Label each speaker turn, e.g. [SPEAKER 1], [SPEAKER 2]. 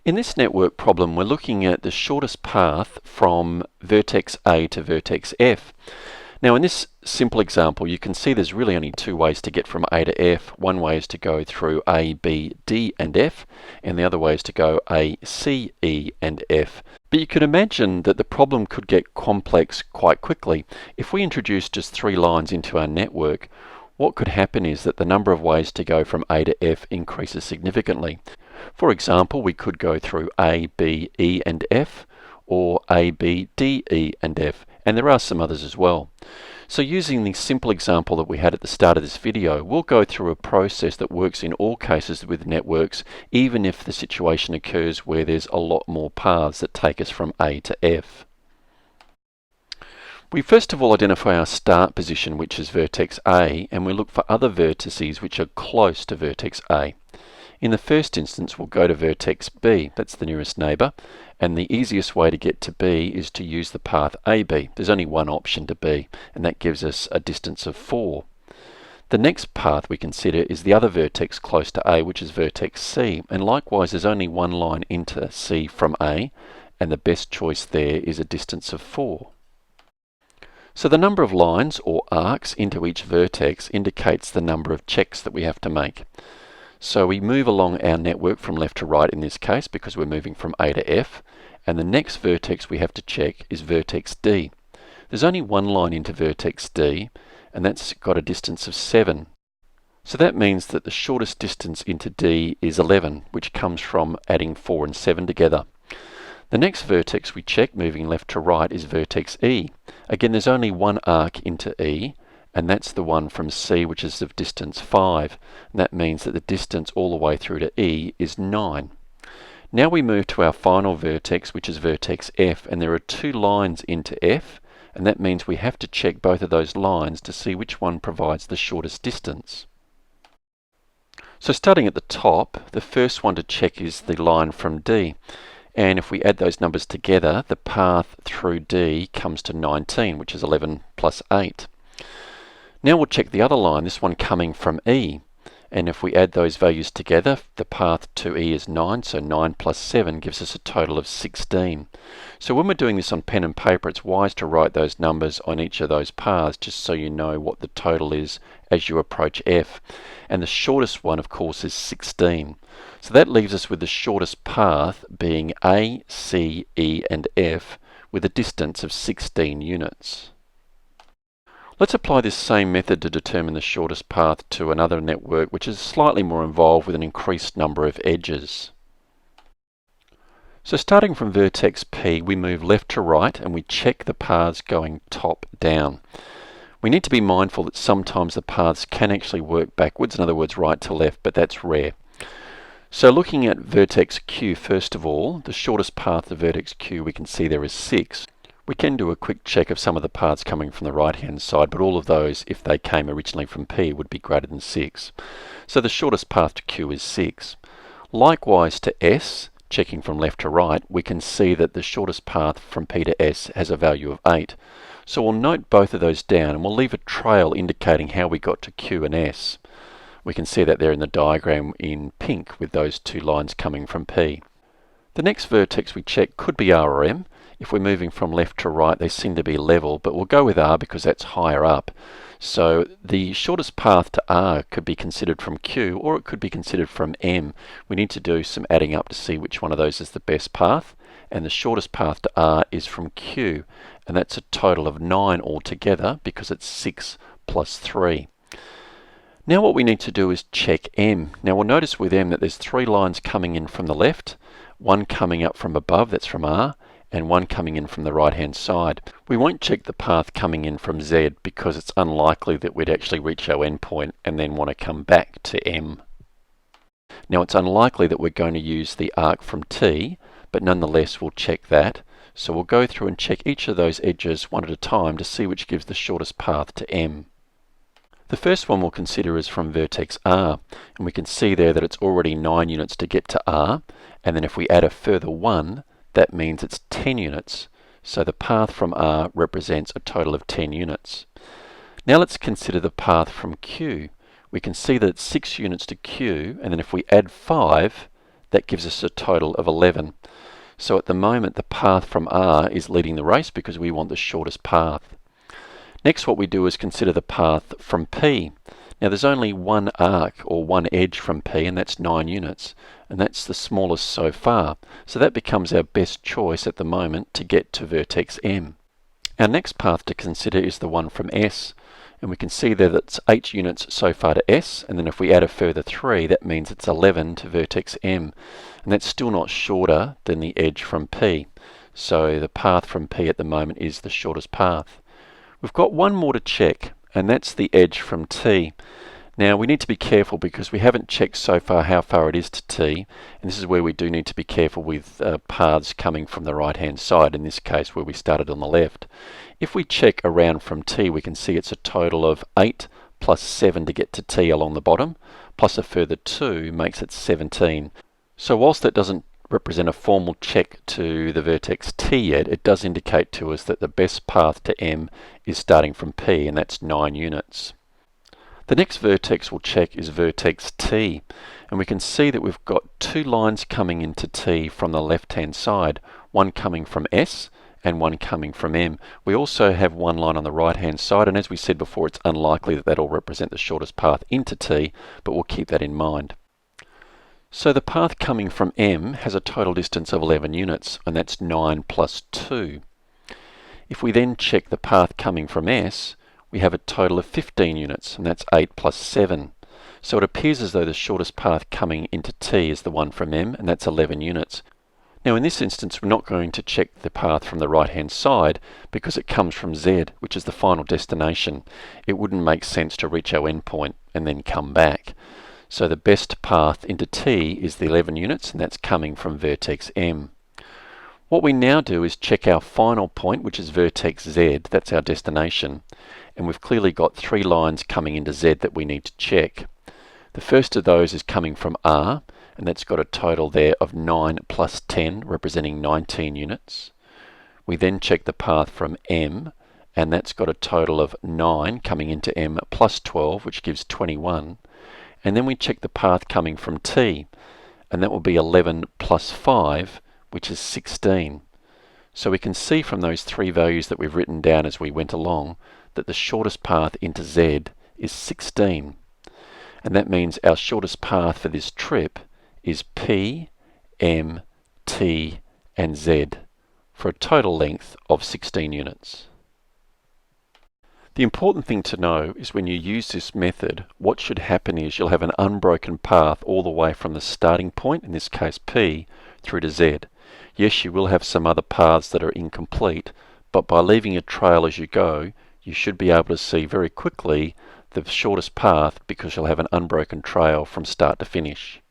[SPEAKER 1] In this network problem, we're looking at the shortest path from vertex A to vertex F. Now in this simple example, you can see there's really only two ways to get from A to F. One way is to go through A, B, D and F, and the other way is to go A, C, E and F. But you could imagine that the problem could get complex quite quickly. If we introduce just three lines into our network, what could happen is that the number of ways to go from A to F increases significantly. For example, we could go through A, B, E and F, or A, B, D, E and F, and there are some others as well. So using the simple example that we had at the start of this video, we'll go through a process that works in all cases with networks, even if the situation occurs where there's a lot more paths that take us from A to F. We first of all identify our start position, which is vertex A, and we look for other vertices which are close to vertex A. In the first instance, we'll go to vertex B, that's the nearest neighbour, and the easiest way to get to B is to use the path AB. There's only one option to B, and that gives us a distance of 4. The next path we consider is the other vertex close to A, which is vertex C, and likewise there's only one line into C from A, and the best choice there is a distance of 4. So the number of lines or arcs into each vertex indicates the number of checks that we have to make. So we move along our network from left to right in this case because we're moving from A to F, and the next vertex we have to check is vertex D. There's only one line into vertex D, and that's got a distance of 7. So that means that the shortest distance into D is 11, which comes from adding 4 and 7 together. The next vertex we check, moving left to right, is vertex E. Again, there's only one arc into E, and that's the one from C, which is of distance 5. And that means that the distance all the way through to E is 9. Now we move to our final vertex, which is vertex F, and there are two lines into F, and that means we have to check both of those lines to see which one provides the shortest distance. So starting at the top, the first one to check is the line from D. And if we add those numbers together, the path through D comes to 19, which is 11 plus 8. Now we'll check the other line, this one coming from E. And if we add those values together, the path to E is 9, so 9 plus 7 gives us a total of 16. So when we're doing this on pen and paper, it's wise to write those numbers on each of those paths just so you know what the total is as you approach F. And the shortest one, of course, is 16. So that leaves us with the shortest path being A, C, E and F with a distance of 16 units. Let's apply this same method to determine the shortest path to another network which is slightly more involved with an increased number of edges. So starting from vertex P, we move left to right and we check the paths going top down. We need to be mindful that sometimes the paths can actually work backwards, in other words right to left, but that's rare. So looking at vertex Q first of all, the shortest path to vertex Q we can see there is 6. We can do a quick check of some of the paths coming from the right hand side, but all of those, if they came originally from P, would be greater than 6. So the shortest path to Q is 6. Likewise to S, checking from left to right, we can see that the shortest path from P to S has a value of 8. So we'll note both of those down and we'll leave a trail indicating how we got to Q and S. We can see that there in the diagram in pink with those two lines coming from P. The next vertex we check could be R or M. If we're moving from left to right, they seem to be level, but we'll go with R because that's higher up. So the shortest path to R could be considered from Q, or it could be considered from M. We need to do some adding up to see which one of those is the best path, and the shortest path to R is from Q, and that's a total of 9 altogether because it's 6 plus 3. Now what we need to do is check M. Now we'll notice with M that there's 3 lines coming in from the left, one coming up from above, that's from R, and one coming in from the right hand side. We won't check the path coming in from Z because it's unlikely that we'd actually reach our endpoint and then want to come back to M. Now it's unlikely that we're going to use the arc from T, but nonetheless we'll check that. So we'll go through and check each of those edges one at a time to see which gives the shortest path to M. The first one we'll consider is from vertex R, and we can see there that it's already 9 units to get to R, and then if we add a further 1, that means it's 10 units. So the path from R represents a total of 10 units. Now let's consider the path from Q. We can see that it's 6 units to Q, and then if we add 5, That gives us a total of 11. So at the moment the path from R is leading the race because we want the shortest path. Next, what we do is consider the path from P. Now there's only one arc or one edge from P, and that's 9 units, and that's the smallest so far. So that becomes our best choice at the moment to get to vertex M. Our next path to consider is the one from S, and we can see there that's 8 units so far to S, and then if we add a further 3, that means it's 11 to vertex M, and that's still not shorter than the edge from P. So the path from P at the moment is the shortest path. We've got one more to check, and that's the edge from T. Now we need to be careful because we haven't checked so far how far it is to T, and this is where we do need to be careful with paths coming from the right hand side, in this case where we started on the left. If we check around from T, we can see it's a total of 8 plus 7 to get to T along the bottom, plus a further 2 makes it 17. So whilst that doesn't represent a formal check to the vertex T yet, it does indicate to us that the best path to M is starting from P, and that's 9 units. The next vertex we'll check is vertex T, and we can see that we've got 2 lines coming into T from the left hand side, one coming from S and one coming from M. We also have one line on the right hand side, and as we said before, it's unlikely that that'll represent the shortest path into T, but we'll keep that in mind. So the path coming from M has a total distance of 11 units, and that's 9 plus 2. If we then check the path coming from S, we have a total of 15 units, and that's 8 plus 7. So it appears as though the shortest path coming into T is the one from M, and that's 11 units. Now in this instance, we're not going to check the path from the right hand side because it comes from Z, which is the final destination. It wouldn't make sense to reach our endpoint and then come back. So the best path into T is the 11 units, and that's coming from vertex M. What we now do is check our final point, which is vertex Z, that's our destination, and we've clearly got 3 lines coming into Z that we need to check. The first of those is coming from R, and that's got a total there of 9 plus 10, representing 19 units. We then check the path from M, and that's got a total of 9 coming into M plus 12, which gives 21. And then we check the path coming from T, and that will be 11 plus 5, which is 16. So we can see from those 3 values that we've written down as we went along that the shortest path into Z is 16. And that means our shortest path for this trip is P, M, T, and Z, for a total length of 16 units. The important thing to know is when you use this method, what should happen is you'll have an unbroken path all the way from the starting point, in this case P, through to Z. Yes, you will have some other paths that are incomplete, but by leaving a trail as you go, you should be able to see very quickly the shortest path because you'll have an unbroken trail from start to finish.